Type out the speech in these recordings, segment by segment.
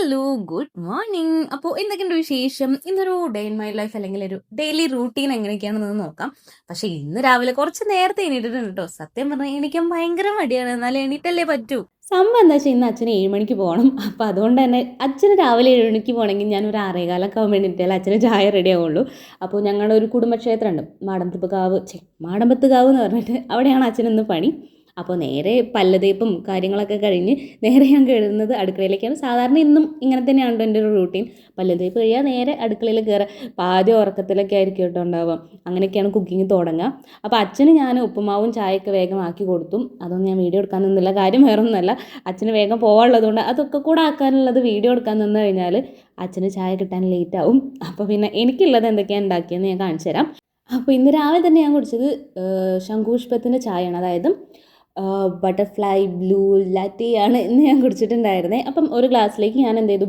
Hello, good morning. അപ്പോൾ എന്തൊക്കെയുണ്ട് വിശേഷം? ഇന്നൊരു ഡേ ഇൻ മൈ ലൈഫ് അല്ലെങ്കിൽ ഒരു ഡെയിലി റൂട്ടീൻ എങ്ങനെയൊക്കെയാണെന്ന് നോക്കാം. പക്ഷേ ഇന്ന് രാവിലെ കുറച്ച് നേരത്തെ എണീറ്റിട്ടുണ്ട് കേട്ടോ. സത്യം പറഞ്ഞാൽ എണീക്കാൻ ഭയങ്കര മടിയാണ്. എന്നാലും എണീറ്റല്ലേ പറ്റൂ. സംഭവം എന്താ വെച്ചാൽ ഇന്ന് അച്ഛന് 7 മണിക്ക് പോകണം. അപ്പോൾ അതുകൊണ്ട് തന്നെ അച്ഛന് രാവിലെ 7 മണിക്ക് പോകണമെങ്കിൽ ഞാൻ ഒരു 6:15 ആകുമ്പോൾ എണീറ്റാൽ അച്ഛന് ചായ റെഡി ആവുള്ളൂ. അപ്പോൾ ഞങ്ങളുടെ ഒരു കുടുംബക്ഷേത്രമുണ്ട്, മാടമ്പത്ത് കാവ് എന്ന് പറഞ്ഞിട്ട്. അവിടെയാണ് അച്ഛനിന്ന് പണി. അപ്പോൾ നേരെ പല്ല് തേപ്പും കാര്യങ്ങളൊക്കെ കഴിഞ്ഞ് നേരെ ഞാൻ കയറുന്നത് അടുക്കളയിലേക്കാണ്. സാധാരണ ഇന്നും ഇങ്ങനെ തന്നെയാണ് എൻ്റെ ഒരു റൂട്ടീൻ. പല്ല് തേപ്പ് കഴിയാൻ നേരെ അടുക്കളയിൽ കയറുക. അപ്പോൾ ആദ്യം ഉറക്കത്തിലൊക്കെ ആയിരിക്കും കേട്ടോ ഉണ്ടാവുക. അങ്ങനെയൊക്കെയാണ് കുക്കിംഗ് തുടങ്ങുക. അപ്പോൾ അച്ഛന് ഞാൻ ഉപ്പുമാവും ചായയൊക്കെ വേഗം ആക്കി കൊടുത്തു. അതൊന്നും ഞാൻ വീഡിയോ എടുക്കാൻ നിന്നില്ല. കാര്യം വേറൊന്നുമല്ല, അച്ഛന് വേഗം പോകാനുള്ളതുകൊണ്ട് അതൊക്കെ കൂടെ ആക്കാനുള്ളത് വീഡിയോ എടുക്കാൻ നിന്ന് കഴിഞ്ഞാൽ അച്ഛന് ചായ കിട്ടാൻ ലേറ്റ് ആവും. അപ്പോൾ പിന്നെ എനിക്കുള്ളത് എന്തൊക്കെയാണ് ഉണ്ടാക്കിയെന്ന് ഞാൻ കാണിച്ചു തരാം. അപ്പോൾ ഇന്ന് രാവിലെ തന്നെ ഞാൻ കുടിച്ചത് ശംഖുപുഷ്പത്തിൻ്റെ ചായയാണ്. അതായത് ബട്ടർഫ്ലൈ ബ്ലൂ ലാറ്റിയാണ് ഇന്ന് ഞാൻ കുടിച്ചിട്ടുണ്ടായിരുന്നത്. അപ്പം ഒരു ഗ്ലാസ്സിലേക്ക് ഞാൻ എന്ത് ചെയ്തു,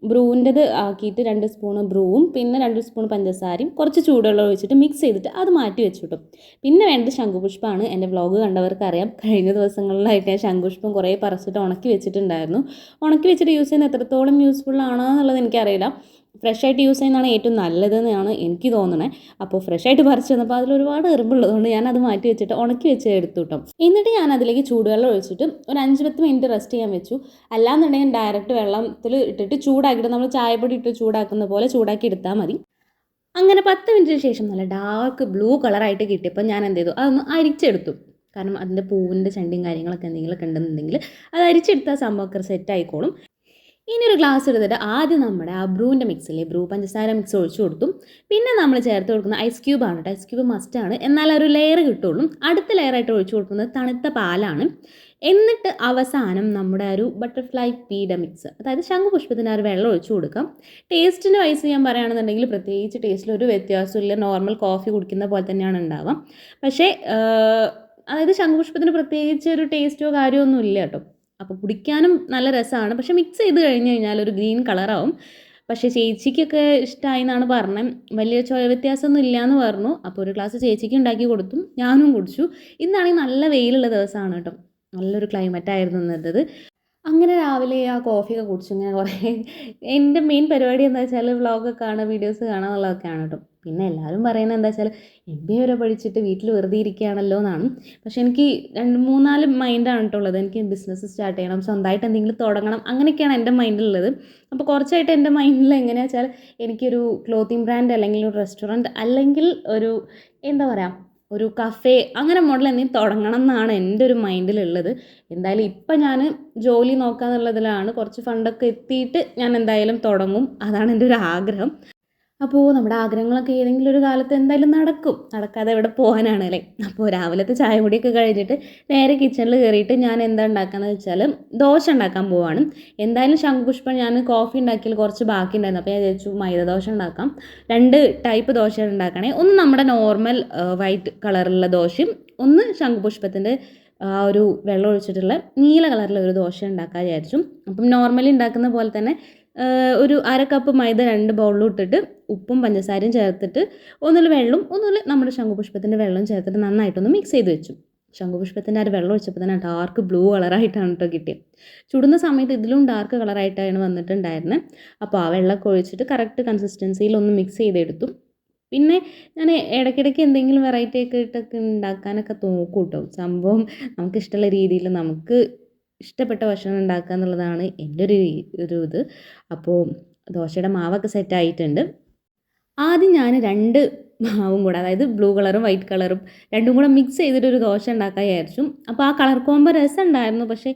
ബ്രൂവിൻ്റെത് ആക്കിയിട്ട് 2 സ്പൂണ് ബ്രൂവും പിന്നെ 2 സ്പൂൺ പഞ്ചസാരയും കുറച്ച് ചൂടുവെള്ളം ഒഴിച്ചിട്ട് മിക്സ് ചെയ്തിട്ട് അത് മാറ്റി വെച്ചു കിട്ടും. പിന്നെ വേണ്ടത് ശംഖുപുഷ്പമാണ്. എൻ്റെ വ്ളോഗ് കണ്ടവർക്ക് അറിയാം, കഴിഞ്ഞ ദിവസങ്ങളിലായിട്ട് ഞാൻ ശംഖുപുഷ്പം കുറേ പറിച്ചിട്ട് ഉണക്കി വെച്ചിട്ടുണ്ടായിരുന്നു. ഉണക്കി വെച്ചിട്ട് യൂസ് ചെയ്യുന്നത് എത്രത്തോളം യൂസ്ഫുൾ ആണോ എന്നുള്ളത് എനിക്കറിയില്ല. ഫ്രഷായിട്ട് യൂസ് ചെയ്യുന്നതാണ് ഏറ്റവും നല്ലതെന്നാണ് എനിക്ക് തോന്നുന്നത്. അപ്പോൾ ഫ്രഷായിട്ട് പറിച്ച് വന്നപ്പോൾ അതിലൊരുപാട് എറുമ്പുള്ളതുകൊണ്ട് ഞാനത് മാറ്റി വെച്ചിട്ട് ഉണക്കി വെച്ച് എടുത്തു കിട്ടും. എന്നിട്ട് ഞാൻ അതിലേക്ക് ചൂടുവെള്ളം ഒഴിച്ചിട്ട് ഒരു 5-10 മിനിറ്റ് റെസ്റ്റ് ചെയ്യാൻ വെച്ചു. അല്ലാന്നുണ്ടെങ്കിൽ ഡയറക്റ്റ് വെള്ളത്തിൽ ഇട്ടിട്ട് ചൂടാക്കിയിട്ട് നമ്മൾ ചായപ്പൊടി ഇട്ട് ചൂടാക്കുന്ന പോലെ ചൂടാക്കി എടുത്താൽ മതി. അങ്ങനെ 10 മിനിറ്റിന് ശേഷം നല്ല ഡാർക്ക് ബ്ലൂ കളറായിട്ട് കിട്ടിയപ്പോൾ ഞാൻ എന്ത് ചെയ്തു, അതൊന്ന് അരിച്ചെടുത്തു. കാരണം അതിൻ്റെ പൂവിൻ്റെ ചണ്ടിയും കാര്യങ്ങളൊക്കെ എന്തെങ്കിലുമൊക്കെ ഉണ്ടെന്നുണ്ടെങ്കിൽ അത് അരിച്ചെടുത്താൽ സംഭവമൊക്കെ സെറ്റ് ആയിക്കോളും. ഇനി ഒരു ഗ്ലാസ് എടുത്തിട്ട് ആദ്യം നമ്മുടെ ആ ബ്രൂവിൻ്റെ മിക്സില്ലേ, ബ്രൂ പഞ്ചസാര മിക്സ് ഒഴിച്ചു കൊടുത്തു. പിന്നെ നമ്മൾ ചേർത്ത് കൊടുക്കുന്ന ഐസ് ക്യൂബാണ് കേട്ടോ. ഐസ് ക്യൂബ് മസ്റ്റാണ്, എന്നാൽ ഒരു ലെയർ കിട്ടുള്ളൂ. അടുത്ത ലെയറായിട്ട് ഒഴിച്ചു കൊടുക്കുന്നത് തണുത്ത പാലാണ്. എന്നിട്ട് അവസാനം നമ്മുടെ ഒരു ബട്ടർഫ്ലൈ പീയുടെ മിക്സ്, അതായത് ശംഖുപുഷ്പത്തിൻ്റെ ആ ഒരു വെള്ളം ഒഴിച്ചു കൊടുക്കാം. ടേസ്റ്റിൻ്റെ വയസ്സ് ഞാൻ പറയുകയാണെന്നുണ്ടെങ്കിൽ പ്രത്യേകിച്ച് ടേസ്റ്റിൽ ഒരു വ്യത്യാസമില്ല. നോർമൽ കോഫി കുടിക്കുന്ന പോലെ തന്നെയാണ് ഉണ്ടാവാം. പക്ഷേ അതായത് ശംഖുപുഷ്പത്തിന് പ്രത്യേകിച്ച് ഒരു ടേസ്റ്റോ കാര്യമൊന്നും ഇല്ല കേട്ടോ. അപ്പോൾ കുടിക്കാനും നല്ല രസമാണ്. പക്ഷേ മിക്സ് ചെയ്ത് കഴിഞ്ഞ് കഴിഞ്ഞാൽ ഒരു ഗ്രീൻ കളറാവും. പക്ഷേ ചേച്ചിക്കൊക്കെ ഇഷ്ടമായി എന്നാണ് പറഞ്ഞത്. വലിയ ചോയ വ്യത്യാസമൊന്നും ഇല്ലയെന്ന് പറഞ്ഞു. അപ്പോൾ ഒരു ഗ്ലാസ് ചേച്ചിക്ക് ഉണ്ടാക്കി കൊടുത്തു, ഞാനും കുടിച്ചു. ഇന്നാണെങ്കിൽ നല്ല വെയിലുള്ള ദിവസമാണ് കേട്ടോ. നല്ലൊരു ക്ലൈമറ്റായിരുന്നു ഇന്നത്തേത്. അങ്ങനെ രാവിലെ ആ കോഫിയൊക്കെ കുടിച്ചു. ഇങ്ങനെ കുറേ എൻ്റെ മെയിൻ പരിപാടി എന്താ വെച്ചാൽ വ്ളോഗൊക്കെ കാണുക, വീഡിയോസ് കാണുക എന്നുള്ളതൊക്കെയാണ് കേട്ടോ. പിന്നെ എല്ലാവരും പറയുന്നത് എന്താ വെച്ചാൽ MBA വരെ പഠിച്ചിട്ട് വീട്ടിൽ വെറുതെ ഇരിക്കുകയാണല്ലോ എന്നാണ്. പക്ഷേ എനിക്ക് 2-3-4 മൈൻഡാണ് കേട്ടോ ഉള്ളത്. എനിക്ക് ബിസിനസ് സ്റ്റാർട്ട് ചെയ്യണം, സ്വന്തമായിട്ട് എന്തെങ്കിലും തുടങ്ങണം, അങ്ങനെയൊക്കെയാണ് എൻ്റെ മൈൻഡിലുള്ളത്. അപ്പോൾ കുറച്ചായിട്ട് എൻ്റെ മൈൻഡിൽ എങ്ങനെയാണെന്ന് വെച്ചാൽ എനിക്കൊരു ക്ലോത്തിങ് ബ്രാൻഡ് അല്ലെങ്കിൽ ഒരു റെസ്റ്റോറൻറ്റ് അല്ലെങ്കിൽ ഒരു എന്താ പറയുക ഒരു കഫേ അങ്ങനെ മോഡൽ എന്തെങ്കിലും തുടങ്ങണം എന്നാണ് എൻ്റെ ഒരു മൈൻഡിലുള്ളത്. എന്തായാലും ഇപ്പം ഞാൻ ജോലി നോക്കാമെന്നുള്ളതിലാണ്. കുറച്ച് ഫണ്ടൊക്കെ എത്തിയിട്ട് ഞാൻ എന്തായാലും തുടങ്ങും. അതാണ് എൻ്റെ ഒരു ആഗ്രഹം. അപ്പോൾ നമ്മുടെ ആഗ്രഹങ്ങളൊക്കെ ഏതെങ്കിലും ഒരു കാലത്ത് എന്തായാലും നടക്കും. നടക്കാതെ എവിടെ പോകാനാണ് അല്ലേ. അപ്പോൾ രാവിലത്തെ ചായ കുടിയൊക്കെ കഴിഞ്ഞിട്ട് നേരെ കിച്ചണിൽ കയറിയിട്ട് ഞാൻ എന്താ ഉണ്ടാക്കുകയെന്ന് വെച്ചാൽ ദോശ ഉണ്ടാക്കാൻ പോവാണ്. എന്തായാലും ശംഖുപുഷ്പം ഞാൻ കോഫി ഉണ്ടാക്കിയാൽ കുറച്ച് ബാക്കി ഉണ്ടായിരുന്നു. അപ്പോൾ ഞാൻ വിചാരിച്ചു മൈദ ദോശ ഉണ്ടാക്കാം. 2 ടൈപ്പ് ദോശ ഉണ്ടാക്കണേ. ഒന്ന് നമ്മുടെ നോർമൽ വൈറ്റ് കളറുള്ള ദോശയും ഒന്ന് ശംഖുപുഷ്പത്തിൻ്റെ ആ ഒരു വെള്ളം ഒഴിച്ചിട്ടുള്ള നീല കളറിലുള്ള ഒരു ദോശ ഉണ്ടാക്കാൻ വിചാരിച്ചു. അപ്പം നോർമലി ഉണ്ടാക്കുന്ന പോലെ തന്നെ ഒരു 1/2 കപ്പ് മൈദ 2 ബൗളിലും ഇട്ടിട്ട് ഉപ്പും പഞ്ചസാരയും ചേർത്തിട്ട് ഒന്നിൽ വെള്ളം ഒന്നിൽ നമ്മുടെ ശംഖുപുഷ്പത്തിൻ്റെ വെള്ളം ചേർത്തിട്ട് നന്നായിട്ടൊന്ന് മിക്സ് ചെയ്ത് വെച്ചു. ശംഖുപുഷ്പത്തിൻ്റെ ആ ഒരു വെള്ളം ഒഴിച്ചപ്പോൾ തന്നെ ഡാർക്ക് ബ്ലൂ കളറായിട്ടാണ് കേട്ടോ കിട്ടിയത്. ചുടുന്ന സമയത്ത് ഇതിലും ഡാർക്ക് കളറായിട്ടാണ് വന്നിട്ടുണ്ടായിരുന്നത്. അപ്പോൾ ആ വെള്ളമൊക്കെ ഒഴിച്ചിട്ട് കറക്റ്റ് കൺസിസ്റ്റൻസിയിൽ ഒന്ന് മിക്സ് ചെയ്തെടുത്തു. പിന്നെ ഞാൻ ഇടയ്ക്കിടയ്ക്ക് എന്തെങ്കിലും വെറൈറ്റി ഒക്കെ ഇട്ടൊക്കെ ഉണ്ടാക്കാനൊക്കെ നോക്കും കേട്ടോ. സംഭവം നമുക്കിഷ്ടമുള്ള രീതിയിൽ നമുക്ക് ഇഷ്ടപ്പെട്ട ഭക്ഷണം ഉണ്ടാക്കുക എന്നുള്ളതാണ് എൻ്റെ ഒരു ഇത്. അപ്പോൾ ദോശയുടെ മാവൊക്കെ സെറ്റായിട്ടുണ്ട്. ആദ്യം ഞാൻ 2 മാവും കൂടെ, അതായത് ബ്ലൂ കളറും വൈറ്റ് കളറും രണ്ടും കൂടെ മിക്സ് ചെയ്തിട്ടൊരു ദോശ ഉണ്ടാക്കാൻ വിചാരിച്ചു. അപ്പോൾ ആ കളർ കോമ്പോ രസം ഉണ്ടായിരുന്നു. പക്ഷേ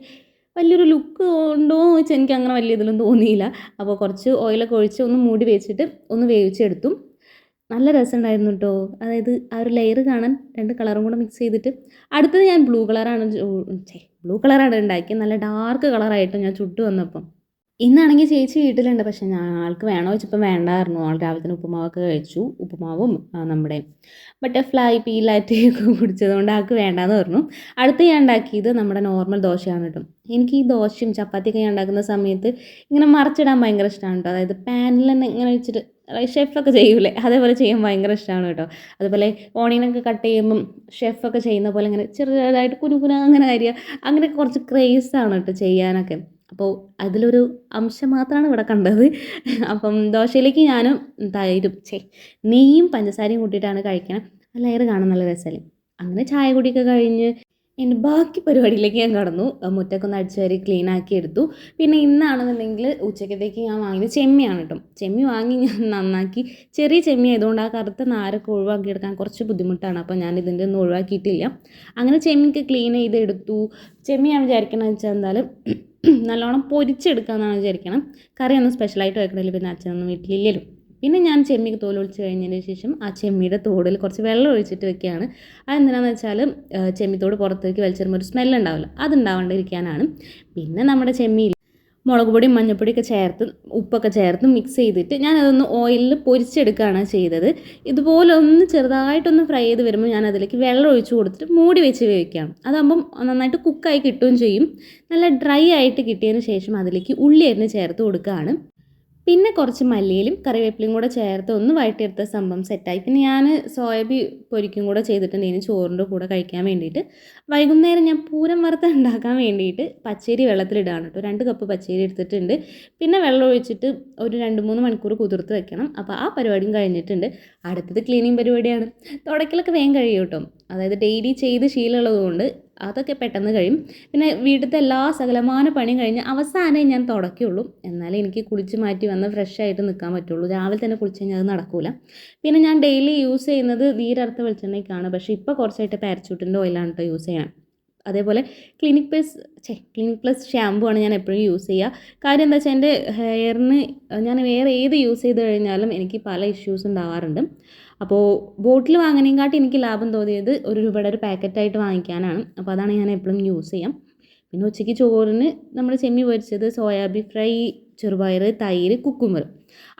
വലിയൊരു ലുക്ക് ഉണ്ടോ എന്ന് വെച്ചാൽ എനിക്ക് അങ്ങനെ വലിയ ഇതിലൊന്നും തോന്നിയില്ല. അപ്പോൾ കുറച്ച് ഓയിലൊക്കെ ഒഴിച്ച് ഒന്ന് മൂടി വെച്ചിട്ട് ഒന്ന് വേവിച്ചെടുത്തു. നല്ല രസമുണ്ടായിരുന്നു കേട്ടോ. അതായത് ആ ഒരു ലെയർ കാണാൻ 2 കളറും കൂടെ മിക്സ് ചെയ്തിട്ട്. അടുത്തത് ഞാൻ ബ്ലൂ കളറാണ് ഉണ്ടാക്കിയത്. നല്ല ഡാർക്ക് കളറായിട്ട് ഞാൻ ചുട്ടു വന്നപ്പം. ഇന്നാണെങ്കിൽ ചേച്ചി വീട്ടിലുണ്ട്. പക്ഷേ ആൾക്ക് വേണോ വെച്ചപ്പോൾ വേണ്ടായിരുന്നു. ആൾ രാവിലെ തന്നെ ഉപ്പുമാവൊക്കെ കഴിച്ചു. ഉപ്പുമാവും നമ്മുടെ ബട്ടർഫ്ലൈ പീലാറ്റിയൊക്കെ കുടിച്ചതുകൊണ്ട് ആൾക്ക് വേണ്ടാന്ന് പറഞ്ഞു. അടുത്ത് ഞാൻ ഉണ്ടാക്കിയത് നമ്മുടെ നോർമൽ ദോശയാണ് കേട്ടോ. എനിക്ക് ഈ ദോശയും ചപ്പാത്തിയൊക്കെ ഞാൻ ഉണ്ടാക്കുന്ന സമയത്ത് ഇങ്ങനെ മറിച്ചിടാൻ ഭയങ്കര ഇഷ്ടമാണ് കേട്ടോ. അതായത് പാനിൽ തന്നെ ഇങ്ങനെ വെച്ചിട്ട് ഷെഫൊക്കെ ചെയ്യൂലേ, അതേപോലെ ചെയ്യാൻ ഭയങ്കര ഇഷ്ടമാണ് കേട്ടോ. അതുപോലെ ഓണിയനൊക്കെ കട്ട് ചെയ്യുമ്പം ഷെഫൊക്കെ ചെയ്യുന്ന പോലെ ഇങ്ങനെ ചെറുതായിട്ട് കുനുകുന അങ്ങനെ അരിയുക, അങ്ങനെയൊക്കെ കുറച്ച് ക്രേസാണ് കേട്ടോ ചെയ്യാനൊക്കെ. അപ്പോൾ അതിലൊരു അംശം മാത്രമാണ് ഇവിടെ കണ്ടത്. അപ്പം ദോശയിലേക്ക് ഞാനും തൈരും നെയ്യും പഞ്ചസാരയും കൂട്ടിയിട്ടാണ് കഴിക്കണം. ആ ലെയർ കാണാൻ നല്ല രസമല്ലേ. അങ്ങനെ ചായ കുടിയൊക്കെ കഴിഞ്ഞ് എൻ്റെ ബാക്കി പരിപാടിയിലേക്ക് ഞാൻ കടന്നു. മുറ്റമൊക്കെ ഒന്ന് അടിച്ച് വാരി ക്ലീൻ ആക്കി എടുത്തു. പിന്നെ ഇന്നാണെന്നുണ്ടെങ്കിൽ ഉച്ചക്കത്തേക്ക് ഞാൻ വാങ്ങിയത് ചെമ്മിയാണ് കേട്ടോ. ചെമ്മി വാങ്ങി ഞാൻ നന്നാക്കി. ചെറിയ ചെമ്മി ആയതുകൊണ്ട് ആ കറുത്ത നാരൊക്കെ ഒഴിവാക്കിയെടുക്കാൻ കുറച്ച് ബുദ്ധിമുട്ടാണ്. അപ്പോൾ ഞാൻ ഇതിൻ്റെ ഒന്നും ഒഴിവാക്കിയിട്ടില്ല. അങ്ങനെ ചെമ്മിക്ക് ക്ലീൻ ചെയ്തെടുത്തു. ചെമ്മി ഞാൻ വിചാരിക്കണമെന്ന് വെച്ചാൽ എന്തായാലും നല്ലോണം പൊരിച്ചെടുക്കാമെന്നാണ് വിചാരിക്കണം. കറിയൊന്നും സ്പെഷ്യലായിട്ട് വെക്കണില്ല, പിന്നെ അച്ഛനൊന്നും വീട്ടിലില്ലല്ലോ. പിന്നെ ഞാൻ ചെമ്മി തോലൊളിച്ച് കഴിഞ്ഞതിന് ശേഷം ആ ചെമ്മിയുടെ തോടിൽ കുറച്ച് വെള്ളം ഒഴിച്ചിട്ട് വെക്കുകയാണ്. അതെന്തിനാണെന്ന് വെച്ചാൽ ചെമ്മിത്തോട് പുറത്തേക്ക് വലിച്ചെറുമ്പോൾ ഒരു സ്മെല്ലുണ്ടാവില്ല, അതുണ്ടാവാണ്ടിരിക്കാനാണ്. പിന്നെ നമ്മുടെ ചെമ്മിയിൽ മുളക് പൊടിയും മഞ്ഞൾപ്പൊടിയൊക്കെ ചേർത്ത് ഉപ്പൊക്കെ ചേർത്ത് മിക്സ് ചെയ്തിട്ട് ഞാനതൊന്ന് ഓയിലിൽ പൊരിച്ചെടുക്കുകയാണ് ചെയ്തത്. ഇതുപോലെ ഒന്ന് ചെറുതായിട്ടൊന്ന് ഫ്രൈ ചെയ്ത് വരുമ്പോൾ ഞാൻ അതിലേക്ക് വെള്ളം ഒഴിച്ച് കൊടുത്തിട്ട് മൂടി വെച്ച് വേവിക്കുകയാണ്. അതാകുമ്പം നന്നായിട്ട് കുക്കായി കിട്ടുകയും ചെയ്യും. നല്ല ഡ്രൈ ആയിട്ട് കിട്ടിയതിന് ശേഷം അതിലേക്ക് ഉള്ളി അരിഞ്ഞ് ചേർത്ത് കൊടുക്കുകയാണ്. പിന്നെ കുറച്ച് മല്ലിയിലും കറിവേപ്പിലയും കൂടെ ചേർത്ത് ഒന്ന് വഴറ്റിയെടുത്ത സംഭവം സെറ്റായി. പിന്നെ ഞാൻ സോയാബീൻ പൊരിക്കും കൂടെ ചെയ്തിട്ടുണ്ടെങ്കിൽ ചോറിൻ്റെ കൂടെ കഴിക്കാൻ വേണ്ടിയിട്ട്. വൈകുന്നേരം ഞാൻ പൂരം വറുത്ത ഉണ്ടാക്കാൻ വേണ്ടിയിട്ട് പച്ചരി വെള്ളത്തിലിടാണ് കേട്ടോ. 2 കപ്പ് പച്ചരി എടുത്തിട്ടുണ്ട്. പിന്നെ വെള്ളം ഒഴിച്ചിട്ട് ഒരു 2-3 മണിക്കൂർ കുതിർത്ത് വെക്കണം. അപ്പോൾ ആ പരിപാടിയും കഴിഞ്ഞിട്ടുണ്ട്. അടുത്തത് ക്ലീനിങ് പരിപാടിയാണ്. തുടക്കലൊക്കെ വേഗം കഴിയും കേട്ടോ. അതായത് ഡെയിലി ചെയ്ത് ശീലമുള്ളതുകൊണ്ട് അതൊക്കെ പെട്ടെന്ന് കഴിയും. പിന്നെ വീട്ടിലത്തെ എല്ലാ സകലമാന പണിയും കഴിഞ്ഞ് അവസാനമേ ഞാൻ തുടക്കുകയുള്ളൂ. എന്നാലേ എനിക്ക് കുളിച്ച് മാറ്റി വന്ന് ഫ്രഷ് ആയിട്ട് നിൽക്കാൻ പറ്റുള്ളൂ. രാവിലെ തന്നെ കുളിച്ച് കഴിഞ്ഞാൽ അത് നടക്കില്ല. പിന്നെ ഞാൻ ഡെയിലി യൂസ് ചെയ്യുന്നത് നീരറുത്ത വെളിച്ചെണ്ണയ്ക്കാണ്. പക്ഷേ ഇപ്പോൾ കുറച്ചായിട്ട് പാരച്യൂട്ടിൻ്റെ ഓയിലാണ് കേട്ടോ യൂസ് ചെയ്യണം. അതേപോലെ ക്ലിനിക് പ്ലസ് ഷാമ്പു ആണ് ഞാൻ എപ്പോഴും യൂസ് ചെയ്യുക. കാര്യം എന്താ വെച്ചാൽ എൻ്റെ ഹെയറിന് ഞാൻ വേറെ ഏത് യൂസ് ചെയ്ത് കഴിഞ്ഞാലും എനിക്ക് പല ഇഷ്യൂസ് ഉണ്ടാവാറുണ്ട്. അപ്പോൾ ബോട്ടിൽ വാങ്ങുന്നതിനെക്കാട്ടി എനിക്ക് ലാഭം തോന്നിയത് 1 രൂപയുടെ ഒരു പാക്കറ്റായിട്ട് വാങ്ങിക്കാനാണ്. അപ്പോൾ അതാണ് ഞാൻ എപ്പോഴും യൂസ് ചെയ്യാം. പിന്നെ ഉച്ചയ്ക്ക് ചോറിന് നമ്മൾ ചെമ്മി പൊരിച്ചത്, സോയാബീൻ ഫ്രൈ, ചെറുപയർ, തൈര്, കുക്കുമ്പർ.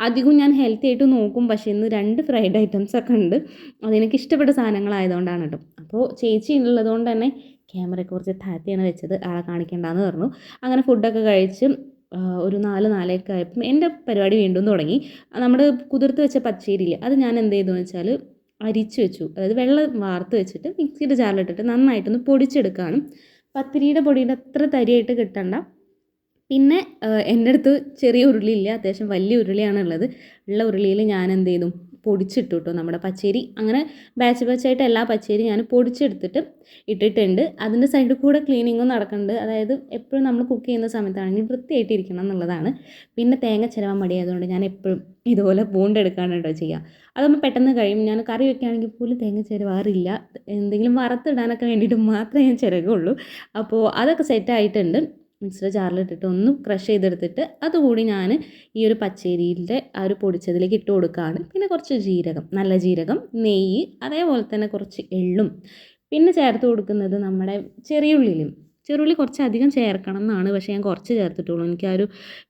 അധികം ഞാൻ ഹെൽത്തി ആയിട്ട് നോക്കും. പക്ഷേ ഇന്ന് 2 ഫ്രൈഡ് ഐറ്റംസ് ഒക്കെ ഉണ്ട്. അതെനിക്ക് ഇഷ്ടപ്പെട്ട സാധനങ്ങളായതുകൊണ്ടാണ് കേട്ടോ. അപ്പോൾ ചേച്ചി ഉള്ളതുകൊണ്ട് തന്നെ ക്യാമറയൊക്കെ കുറച്ച് താഴ്ത്തിയാണ് വെച്ചത്, ആളെ കാണിക്കേണ്ടെന്ന് പറഞ്ഞു. അങ്ങനെ ഫുഡൊക്കെ കഴിച്ച് ഒരു 4-4:30 ആയപ്പം എൻ്റെ പരിപാടി വീണ്ടും തുടങ്ങി. നമ്മൾ കുതിർത്ത് വെച്ച പച്ചരിയില്ലേ, അത് ഞാൻ എന്ത് ചെയ്തു വെച്ചാൽ അരിച്ച് വെച്ചു. അതായത് വെള്ളം വാർത്ത് വെച്ചിട്ട് മിക്സിയുടെ ജാറിലിട്ടിട്ട് നന്നായിട്ടൊന്ന് പൊടിച്ചെടുക്കുകയാണ്. പത്തിരിയുടെ പൊടിയുടെ അത്ര തരിയായിട്ട് കിട്ടണ്ട. പിന്നെ എൻ്റെ അടുത്ത് ചെറിയ ഉരുളിയില്ല, അത്യാവശ്യം വലിയ ഉരുളിയാണ് ഉള്ളത്. ഉള്ള ഉരുളിയിൽ ഞാൻ എന്ത് ചെയ്തു, പൊടിച്ചിട്ടു കേട്ടോ നമ്മുടെ പച്ചരി. അങ്ങനെ ബാച്ചായിട്ട് എല്ലാ പച്ചരി ഞാൻ പൊടിച്ചെടുത്തിട്ട് ഇട്ടിട്ടുണ്ട്. അതിൻ്റെ സൈഡിൽ കൂടെ ക്ലീനിങ്ങും നടക്കുന്നുണ്ട്. അതായത് എപ്പോഴും നമ്മൾ കുക്ക് ചെയ്യുന്ന സമയത്താണെങ്കിൽ വൃത്തിയായിട്ടിരിക്കണം എന്നുള്ളതാണ്. പിന്നെ തേങ്ങ ചിരവാൻ മടിയായതുകൊണ്ട് ഞാൻ എപ്പോഴും ഇതുപോലെ പൂണ്ടെടുക്കാണ് കേട്ടോ ചെയ്യുക. അതൊന്ന് പെട്ടെന്ന് കഴിയും. ഞാൻ കറി വെക്കുകയാണെങ്കിൽ പോലും തേങ്ങ ചിരവാറില്ല. എന്തെങ്കിലും വറുത്തിടാനൊക്കെ വേണ്ടിയിട്ട് മാത്രമേ ഞാൻ ചിരകുള്ളൂ. അപ്പോൾ അതൊക്കെ സെറ്റായിട്ടുണ്ട്. മിക്സിയുടെ ജാറിലിട്ടിട്ട് ഒന്ന് ക്രഷ് ചെയ്തെടുത്തിട്ട് അതുകൂടി ഞാൻ ഈ ഒരു പച്ചരിയിലെ ആ ഒരു പൊടിച്ചതിലേക്ക് ഇട്ട് കൊടുക്കുകയാണ്. പിന്നെ കുറച്ച് ജീരകം, നല്ല ജീരകം, നെയ്യ്, അതേപോലെ തന്നെ കുറച്ച് എള്ളും. പിന്നെ ചേർത്ത് കൊടുക്കുന്നത് നമ്മുടെ ചെറിയുള്ളിയിലും. ചെറുള്ളി കുറച്ച് അധികം ചേർക്കണം എന്നാണ്, പക്ഷേ ഞാൻ കുറച്ച് ചേർത്തിട്ടുള്ളൂ. എനിക്ക് ആ ഒരു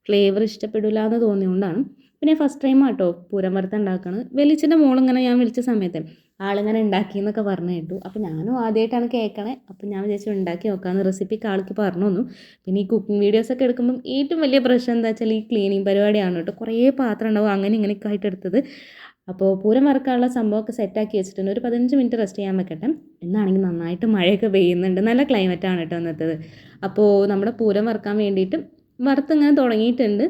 ഫ്ലേവർ ഇഷ്ടപ്പെടില്ല എന്ന് തോന്നിയതുകൊണ്ടാണ്. പിന്നെ ഫസ്റ്റ് ടൈം കേട്ടോ പൂരം വറുത്ത ഉണ്ടാക്കുന്നത്. വെളിച്ചൻ്റെ മോളിങ്ങനെ ഞാൻ വിളിച്ച സമയത്ത് ആളിങ്ങനെ ഉണ്ടാക്കി എന്നൊക്കെ പറഞ്ഞു കേട്ടു. അപ്പോൾ ഞാനും ആദ്യമായിട്ടാണ് കേൾക്കണേ. അപ്പോൾ ഞാൻ വിചാരിച്ചു ഉണ്ടാക്കി നോക്കാമെന്ന്. റെസിപ്പിക്ക് ആൾക്ക് പറഞ്ഞു തന്നു. പിന്നെ ഈ കുക്കിംഗ് വീഡിയോസൊക്കെ എടുക്കുമ്പം ഏറ്റവും വലിയ പ്രശ്നം എന്താ വെച്ചാൽ ഈ ക്ലീനിങ് പരിപാടിയാണ് കേട്ടോ. കുറേ പാത്രം ഉണ്ടാവും, അങ്ങനെ ഇങ്ങനെയൊക്കെ ആയിട്ട് എടുത്തത്. അപ്പോൾ പൂരം വറുക്കാനുള്ള സംഭവമൊക്കെ സെറ്റാക്കി വെച്ചിട്ടുണ്ട്. ഒരു 15 മിനിറ്റ് റെസ്റ്റ് ചെയ്യാൻ വെക്കട്ടെ. എന്നാണെങ്കിൽ നന്നായിട്ട് മഴയൊക്കെ പെയ്യുന്നുണ്ട്. നല്ല ക്ലൈമറ്റാണ് കേട്ടോ ഇന്നത്തേത്. അപ്പോൾ നമ്മുടെ പൂരം വറുക്കാൻ വേണ്ടിയിട്ട് വറുത്തിങ്ങനെ തുടങ്ങിയിട്ടുണ്ട്.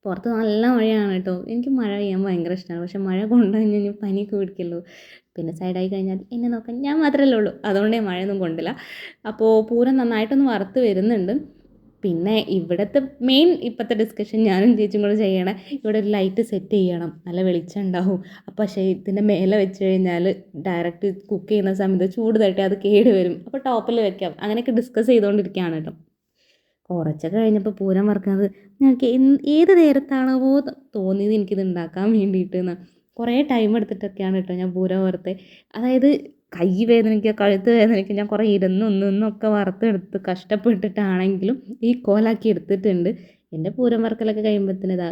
പുറത്ത് നല്ല മഴയാണ് കേട്ടോ. എനിക്ക് മഴ പെയ്യാൻ ഭയങ്കര ഇഷ്ടമാണ്. പക്ഷേ മഴ കൊണ്ടു കഴിഞ്ഞാൽ പനിയൊക്കെ പിടിക്കുമല്ലോ. പിന്നെ സൈഡായി കഴിഞ്ഞാൽ എന്നെ നോക്കാൻ ഞാൻ മാത്രമല്ലേ ഉള്ളൂ. അതുകൊണ്ട് ഞാൻ മഴയൊന്നും കൊണ്ടില്ല. അപ്പോൾ പൂരം നന്നായിട്ടൊന്ന് വറുത്ത് വരുന്നുണ്ട്. പിന്നെ ഇവിടുത്തെ മെയിൻ ഇപ്പോഴത്തെ ഡിസ്കഷൻ ഞാനും ചേച്ചിയും കൂടെ ചെയ്യണേ, ഇവിടെ ഒരു ലൈറ്റ് സെറ്റ് ചെയ്യണം, നല്ല വെളിച്ചം ഉണ്ടാവും. അപ്പോൾ പക്ഷേ ഇതിൻ്റെ മേലെ വെച്ച് കഴിഞ്ഞാൽ ഡയറക്റ്റ് കുക്ക് ചെയ്യുന്ന സമയത്ത് ചൂട് തട്ടി അത് കേട് വരും. അപ്പോൾ ടോപ്പിൽ വെക്കാം. അങ്ങനെയൊക്കെ ഡിസ്കസ് ചെയ്തുകൊണ്ടിരിക്കുകയാണ് കേട്ടോ. കുറച്ചൊക്കെ കഴിഞ്ഞപ്പോൾ പൂരം വറുക്കുന്നത് ഞങ്ങൾക്ക് ഏത് നേരത്താണോ തോന്നിയത് എനിക്കിത് ഉണ്ടാക്കാൻ വേണ്ടിയിട്ടെന്ന്. കുറേ ടൈം എടുത്തിട്ടൊക്കെയാണ് കേട്ടോ ഞാൻ പൂരം വറുത്തത്. അതായത് കൈ വേദനയ്ക്കുക, കഴുത്ത് വേദനയ്ക്കുക, ഞാൻ കുറേ ഇരുന്നൊന്നൊക്കെ വറുത്തെടുത്ത് കഷ്ടപ്പെട്ടിട്ടാണെങ്കിലും ഈ കോലാക്കി എടുത്തിട്ടുണ്ട്. എൻ്റെ പൂരം വറുക്കലൊക്കെ കഴിയുമ്പോഴത്തേന് ഇതാ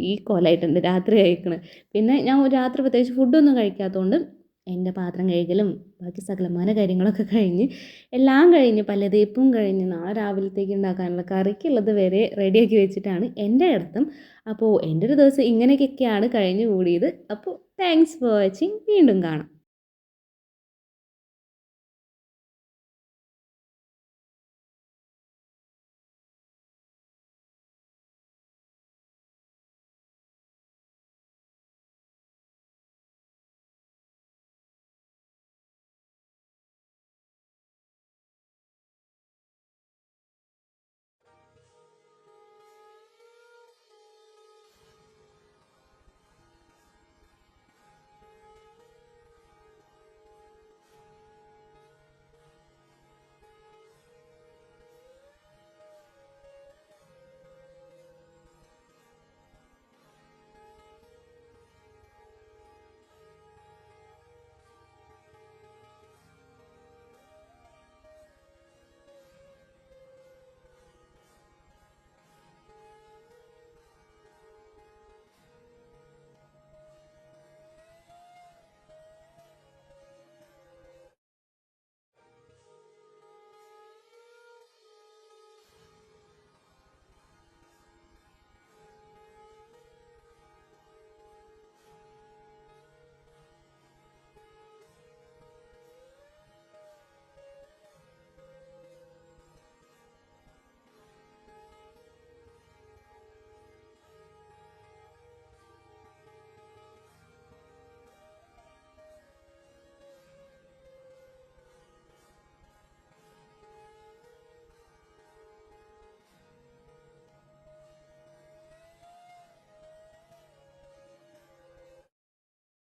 ഈ കോലായിട്ടുണ്ട്. രാത്രി കഴിക്കണത്. പിന്നെ ഞാൻ രാത്രി പ്രത്യേകിച്ച് ഫുഡൊന്നും കഴിക്കാത്തതുകൊണ്ട് എൻ്റെ പാത്രം കഴുകലും ബാക്കി സകലമാന കാര്യങ്ങളൊക്കെ കഴിഞ്ഞ് എല്ലാം കഴിഞ്ഞ് പല്ലുതേപ്പും കഴിഞ്ഞ് നാളെ രാവിലത്തേക്ക് ഉണ്ടാക്കാനുള്ള കറിക്കുള്ളത് വരെ റെഡിയാക്കി വെച്ചിട്ടാണ് എൻ്റെ അടുത്തും. അപ്പോൾ എൻ്റെ ഒരു ദിവസം ഇങ്ങനെയൊക്കെയാണ് കഴിഞ്ഞു കൂടിയത്. അപ്പോൾ താങ്ക്സ് ഫോർ വാച്ചിങ്. വീണ്ടും കാണാം.